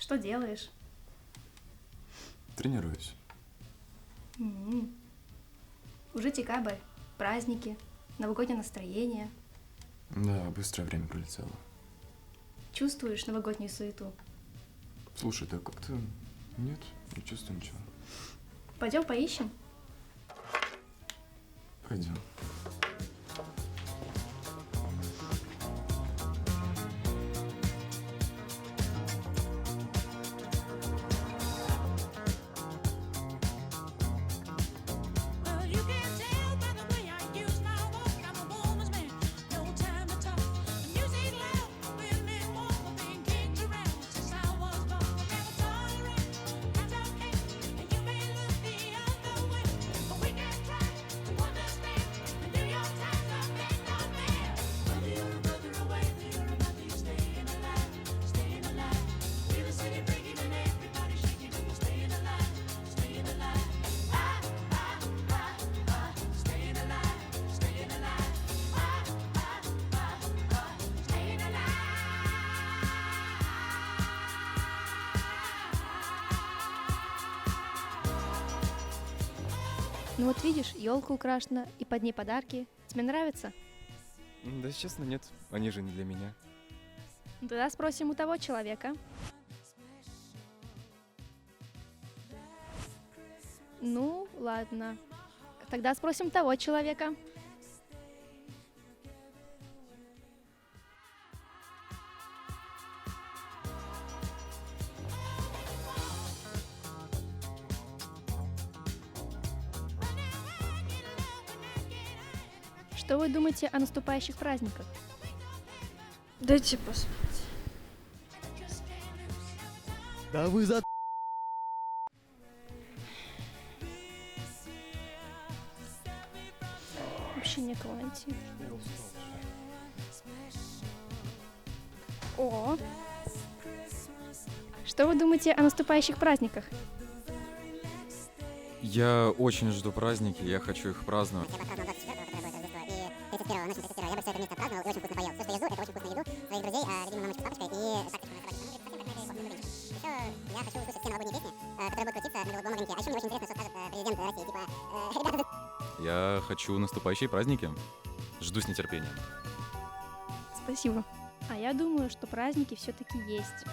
Что делаешь? Тренируюсь. Уже декабрь, праздники, новогоднее настроение. Да, быстрое время пролетело. Чувствуешь новогоднюю суету? Слушай, да как-то нет, не чувствую ничего. Пойдем поищем? Пойдем. Ну вот видишь, елка украшена, и под ней подарки. Тебе нравится? Да, честно, нет. Они же не для меня. Ну, тогда спросим у того человека. Ну, ладно. Тогда спросим того человека. Что вы думаете о наступающих праздниках? Дайте посмотреть. Да вы за... Вообще некого найти. О! Что вы думаете о наступающих праздниках? Я очень жду праздники, я хочу их праздновать. Я бы отпраздновал 24-го, который будет 31-го, ночью 31-го. Я бы все это вместе отпраздновал и очень вкусно поел. Все, что я жду, это очень вкусную еду, своих друзей, любимую мамочку с папочкой и так, еще я хочу услышать все новогодние песни, которые будут крутиться на голубом огоньке. А еще мне очень интересно, что скажет президент России. Типа, ребята, Я хочу наступающие праздники. Жду с нетерпением. Спасибо. А я думаю, что праздники все-таки есть.